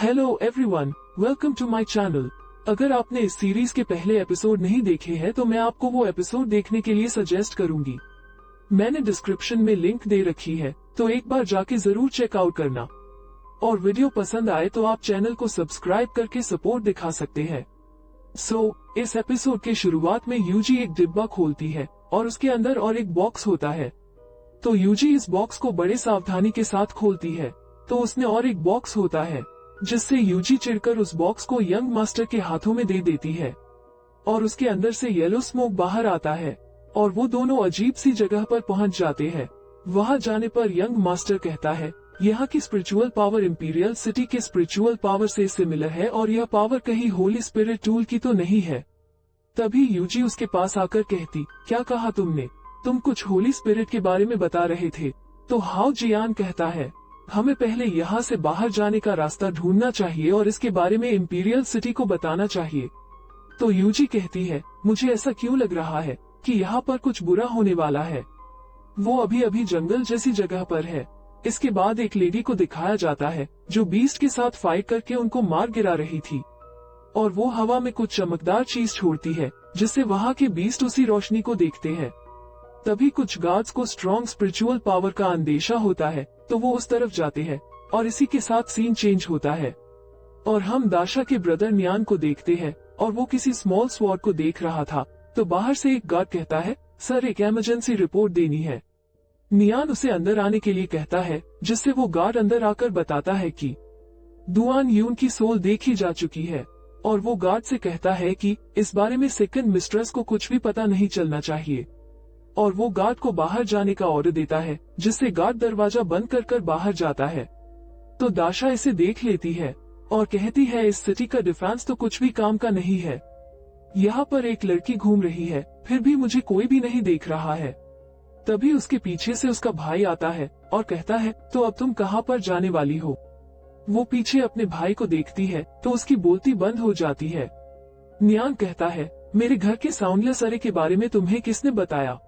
Hello everyone, welcome to my channel. अगर आपने इस सीरीज के पहले एपिसोड नहीं देखे हैं तो मैं आपको वो एपिसोड देखने के लिए सजेस्ट करूंगी। मैंने डिस्क्रिप्शन में लिंक दे रखी है, तो एक बार जाके जरूर चेकआउट करना। और वीडियो पसंद आए तो आप चैनल को सब्सक्राइब करके सपोर्ट दिखा सकते हैं। इस एपिसोड के शुरुआत में यूजी एक डिब्बा खोलती है और उसके अंदर और एक बॉक्स होता है। तो यूजी इस बॉक्स को बड़े सावधानी के साथ खोलती है, तो उसने और एक बॉक्स होता है, जिससे यूजी चिढ़कर उस बॉक्स को यंग मास्टर के हाथों में दे देती है और उसके अंदर से येलो स्मोक बाहर आता है और वो दोनों अजीब सी जगह पर पहुंच जाते हैं। वहां जाने पर यंग मास्टर कहता है, यहाँ की स्पिरिचुअल पावर इंपीरियल सिटी के स्पिरिचुअल पावर से सिमिलर है और यह पावर कहीं होली स्पिरिट टूल की तो नहीं है। तभी यूजी उसके पास आकर कहती, क्या कहा तुमने? तुम कुछ होली स्पिरिट के बारे में बता रहे थे। तो हाओ जियान कहता है, हमें पहले यहाँ से बाहर जाने का रास्ता ढूंढना चाहिए और इसके बारे में इंपीरियल सिटी को बताना चाहिए। तो यूजी कहती है, मुझे ऐसा क्यों लग रहा है कि यहाँ पर कुछ बुरा होने वाला है। वो अभी अभी जंगल जैसी जगह पर है। इसके बाद एक लेडी को दिखाया जाता है जो बीस्ट के साथ फाइट करके उनको मार गिरा रही थी और वो हवा में कुछ चमकदार चीज छोड़ती है, जिससे वहाँ के बीस्ट उसी रोशनी को देखते हैं। तभी कुछ गार्ड्स को स्ट्रॉन्ग स्पिरिचुअल पावर का अंदेशा होता है, तो वो उस तरफ जाते हैं और इसी के साथ सीन चेंज होता है और हम दाशा के ब्रदर नियान को देखते हैं और वो किसी स्मॉल स्वॉर्ड को देख रहा था। तो बाहर से एक गार्ड कहता है, सर एक इमरजेंसी रिपोर्ट देनी है। नियान उसे अंदर आने के लिए कहता है, जिससे वो गार्ड अंदर आकर बताता है कि दुआन यून की सोल देखी जा चुकी है और वो गार्ड से कहता है कि इस बारे में सेकंड मिस्ट्रेस को कुछ भी पता नहीं चलना चाहिए और वो गार्ड को बाहर जाने का ऑर्डर देता है, जिससे गार्ड दरवाजा बंद कर बाहर जाता है। तो दाशा इसे देख लेती है और कहती है, इस सिटी का डिफेंस तो कुछ भी काम का नहीं है। यहाँ पर एक लड़की घूम रही है, फिर भी मुझे कोई भी नहीं देख रहा है। तभी उसके पीछे से उसका भाई आता है और कहता है, तो अब तुम कहाँ पर जाने वाली हो? वो पीछे अपने भाई को देखती है तो उसकी बोलती बंद हो जाती है। नियान कहता है, मेरे घर के साउंडलेस अरे के बारे में तुम्हें किसने बताया?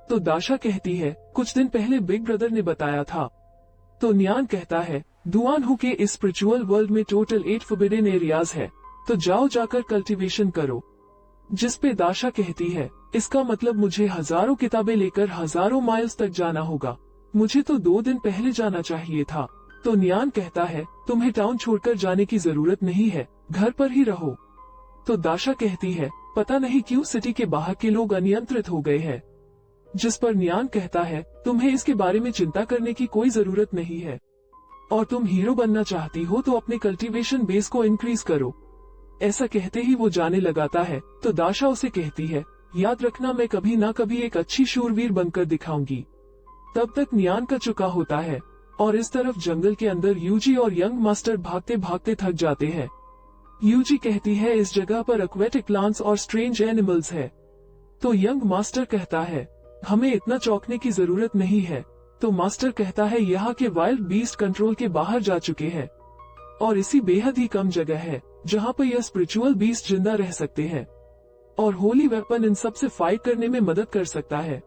तो दाशा कहती है, कुछ दिन पहले बिग ब्रदर ने बताया था। तो नियान कहता है, दुआन हु के इस स्पिरिचुअल वर्ल्ड में टोटल 8 फॉरबिडन एरियाज है, तो जाओ जाकर कल्टीवेशन करो। जिस पे दाशा कहती है, इसका मतलब मुझे हजारों किताबें लेकर हजारों माइल्स तक जाना होगा। मुझे तो 2 दिन पहले जाना चाहिए था। तो नियान कहता है, तुम्हें टाउन छोड़कर जाने की जरूरत नहीं है, घर पर ही रहो। तो दाशा कहती है, पता नहीं क्यों सिटी के बाहर के लोग अनियंत्रित हो गए हैं। जिस पर नियान कहता है, तुम्हें इसके बारे में चिंता करने की कोई जरूरत नहीं है और तुम हीरो बनना चाहती हो तो अपने कल्टीवेशन बेस को इंक्रीज करो। ऐसा कहते ही वो जाने लगाता है। तो दाशा उसे कहती है, याद रखना मैं कभी ना कभी एक अच्छी शूरवीर बनकर दिखाऊंगी। तब तक नियान का चुका होता है और इस तरफ जंगल के अंदर यूजी और यंग मास्टर भागते भागते थक जाते हैं। यूजी कहती है, इस जगह पर एक्वेटिक प्लांट्स और स्ट्रेंज एनिमल्स है। तो यंग मास्टर कहता है, हमें इतना चौंकने की जरूरत नहीं है। तो मास्टर कहता है, यहाँ के वाइल्ड बीस्ट कंट्रोल के बाहर जा चुके हैं और इसी बेहद ही कम जगह है जहाँ पर यह स्पिरिचुअल बीस्ट जिंदा रह सकते हैं और होली वेपन इन सब से फाइट करने में मदद कर सकता है।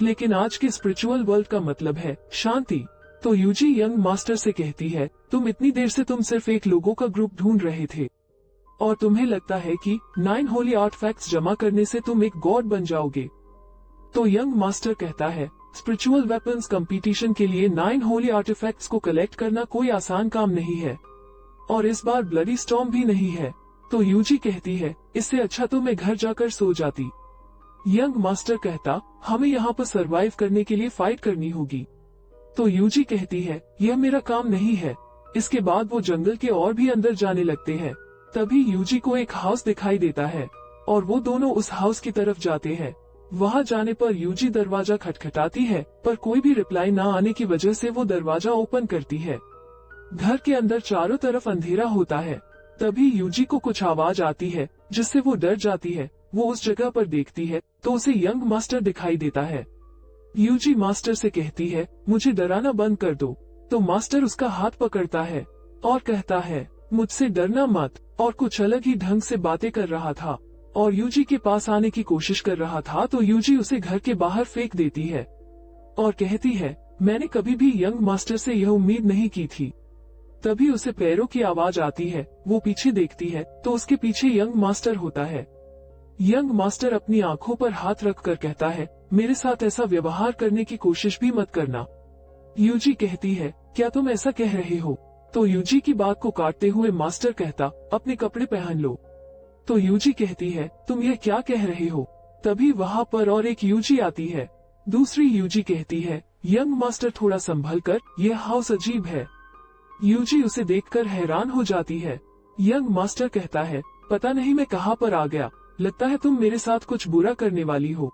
लेकिन आज के स्पिरिचुअल वर्ल्ड का मतलब है शांति। तो यूजी यंग मास्टर से कहती है, तुम इतनी देर से तुम सिर्फ एक लोगों का ग्रुप ढूंढ रहे थे और तुम्हें लगता है कि 9 होली आर्टिफैक्ट्स जमा करने से तुम एक गॉड बन जाओगे। तो यंग मास्टर कहता है, स्पिरिचुअल वेपन्स कंपटीशन के लिए 9 होली आर्टिफैक्ट्स को कलेक्ट करना कोई आसान काम नहीं है और इस बार ब्लडी स्टॉर्म भी नहीं है। तो यूजी कहती है, इससे अच्छा तो मैं घर जाकर सो जाती। यंग मास्टर कहता, हमें यहाँ पर सरवाइव करने के लिए फाइट करनी होगी। तो यूजी कहती है, यह मेरा काम नहीं है। इसके बाद वो जंगल के और भी अंदर जाने लगते हैं। तभी यूजी को एक हाउस दिखाई देता है और वो दोनों उस हाउस की तरफ जाते हैं। वहां जाने पर यूजी दरवाजा खटखटाती है, पर कोई भी रिप्लाई ना आने की वजह से वो दरवाजा ओपन करती है। घर के अंदर चारों तरफ अंधेरा होता है। तभी यूजी को कुछ आवाज आती है, जिससे वो डर जाती है। वो उस जगह पर देखती है तो उसे यंग मास्टर दिखाई देता है। यूजी मास्टर से कहती है, मुझे डराना बंद कर दो। तो मास्टर उसका हाथ पकड़ता है और कहता है, मुझसे डरना मत, और कुछ अलग ही ढंग से बातें कर रहा था और यूजी के पास आने की कोशिश कर रहा था। तो यूजी उसे घर के बाहर फेंक देती है और कहती है, मैंने कभी भी यंग मास्टर से यह उम्मीद नहीं की थी। तभी उसे पैरों की आवाज आती है। वो पीछे देखती है तो उसके पीछे यंग मास्टर होता है। यंग मास्टर अपनी आंखों पर हाथ रखकर कहता है, मेरे साथ ऐसा व्यवहार करने की कोशिश भी मत करना। यूजी कहती है, क्या तुम ऐसा कह रहे हो? तो यूजी की बात को काटते हुए मास्टर कहता, अपने कपड़े पहन लो। तो यूजी कहती है, तुम यह क्या कह रहे हो? तभी वहाँ पर और एक यूजी आती है। दूसरी यूजी कहती है, यंग मास्टर थोड़ा संभल कर, यह हाउस अजीब है। यूजी उसे देखकर हैरान हो जाती है। यंग मास्टर कहता है, पता नहीं मैं कहाँ पर आ गया, लगता है तुम मेरे साथ कुछ बुरा करने वाली हो।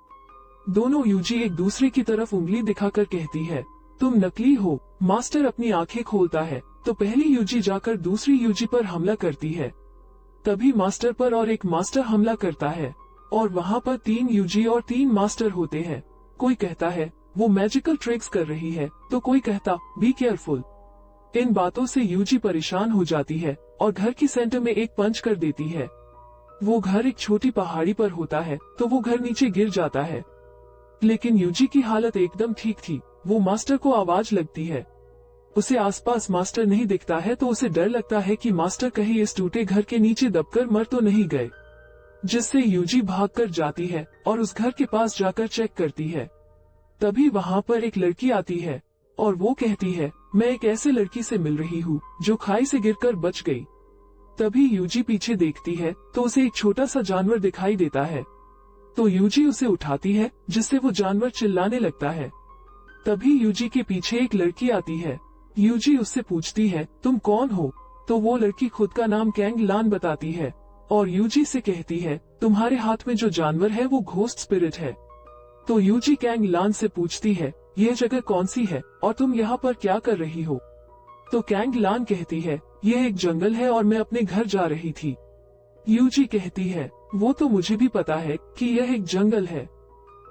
दोनों यूजी एक दूसरे की तरफ उंगली दिखाकर कहती है, तुम नकली हो। मास्टर अपनी आंखें खोलता है तो पहली यूजी जाकर दूसरी यूजी पर हमला करती है। तभी मास्टर पर और एक मास्टर हमला करता है और वहाँ पर 3 यूजी और 3 मास्टर होते हैं। कोई कहता है वो मैजिकल ट्रिक्स कर रही है तो कोई कहता बी केयरफुल। इन बातों से यूजी परेशान हो जाती है और घर की सेंटर में एक पंच कर देती है। वो घर एक छोटी पहाड़ी पर होता है तो वो घर नीचे गिर जाता है। लेकिन यूजी की हालत एकदम ठीक थी। वो मास्टर को आवाज लगती है। उसे आसपास मास्टर नहीं दिखता है तो उसे डर लगता है कि मास्टर कहीं इस टूटे घर के नीचे दबकर मर तो नहीं गए, जिससे यूजी भागकर जाती है और उस घर के पास जाकर चेक करती है। तभी वहाँ पर एक लड़की आती है और वो कहती है, मैं एक ऐसे लड़की से मिल रही हूँ जो खाई से गिरकर बच गई। तभी यूजी पीछे देखती है तो उसे एक छोटा सा जानवर दिखाई देता है। तो यूजी उसे उठाती है जिससे वो जानवर चिल्लाने लगता है। तभी यूजी के पीछे एक लड़की आती है। यूजी उससे पूछती है, तुम कौन हो? तो वो लड़की खुद का नाम कैंग लान बताती है और यूजी से कहती है, तुम्हारे हाथ में जो जानवर है वो घोस्ट स्पिरिट है। तो यूजी कैंग लान से पूछती है, यह जगह कौन सी है और तुम यहाँ पर क्या कर रही हो? तो कैंग लान कहती है, यह एक जंगल है और मैं अपने घर जा रही थी। यूजी कहती है, वो तो मुझे भी पता है कि यह एक जंगल है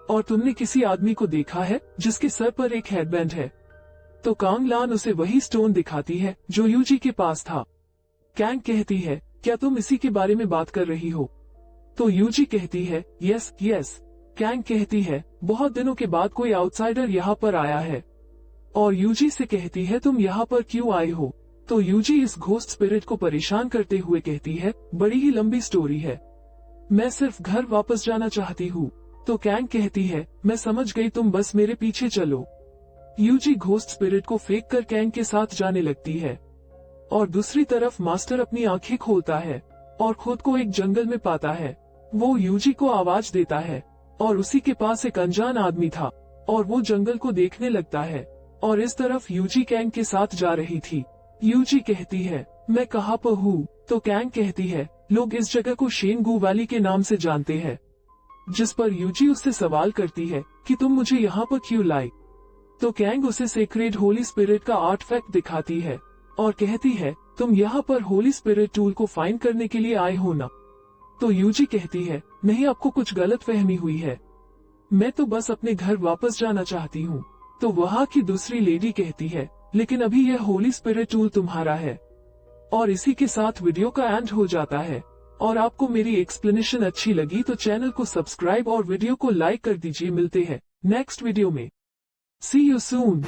और तुमने किसी आदमी को देखा है जिसके सर पर एक हेडबैंड है। तो कांग लान उसे वही स्टोन दिखाती है जो यूजी के पास था। कैंग कहती है, क्या तुम इसी के बारे में बात कर रही हो? तो यूजी कहती है, यस यस। कैंग कहती है, बहुत दिनों के बाद कोई आउटसाइडर यहाँ पर आया है। और यूजी से कहती है, तुम यहाँ पर क्यों आए हो? तो यूजी इस घोस्ट स्पिरिट को परेशान करते हुए कहती है, बड़ी ही लंबी स्टोरी है, मैं सिर्फ घर वापस जाना चाहती हूँ। तो कैंग कहती है, मैं समझ गई, तुम बस मेरे पीछे चलो। यूजी घोस्ट स्पिरिट को फेंक कर कैंग के साथ जाने लगती है और दूसरी तरफ मास्टर अपनी आंखें खोलता है और खुद को एक जंगल में पाता है। वो यूजी को आवाज देता है और उसी के पास एक अनजान आदमी था और वो जंगल को देखने लगता है और इस तरफ यूजी कैंग के साथ जा रही थी। यूजी कहती है, मैं कहाँ पर हूँ? तो कैंग कहती है, लोग इस जगह को शेनगू वैली के नाम से जानते हैं। जिस पर यूजी उससे सवाल करती है कि तुम मुझे यहाँ पर क्यों लाई? तो कैंग उसे सेक्रेड होली स्पिरिट का आर्टिफैक्ट दिखाती है और कहती है, तुम यहाँ पर होली स्पिरिट टूल को फाइंड करने के लिए आए हो ना? तो यूजी कहती है, नहीं, आपको कुछ गलत फहमी हुई है, मैं तो बस अपने घर वापस जाना चाहती हूँ। तो वहाँ की दूसरी लेडी कहती है, लेकिन अभी यह होली स्पिरिट टूल तुम्हारा है। और इसी के साथ वीडियो का एंड हो जाता है। और आपको मेरी एक्सप्लेनेशन अच्छी लगी तो चैनल को सब्सक्राइब और वीडियो को लाइक कर दीजिए। मिलते हैं नेक्स्ट वीडियो में। See you soon.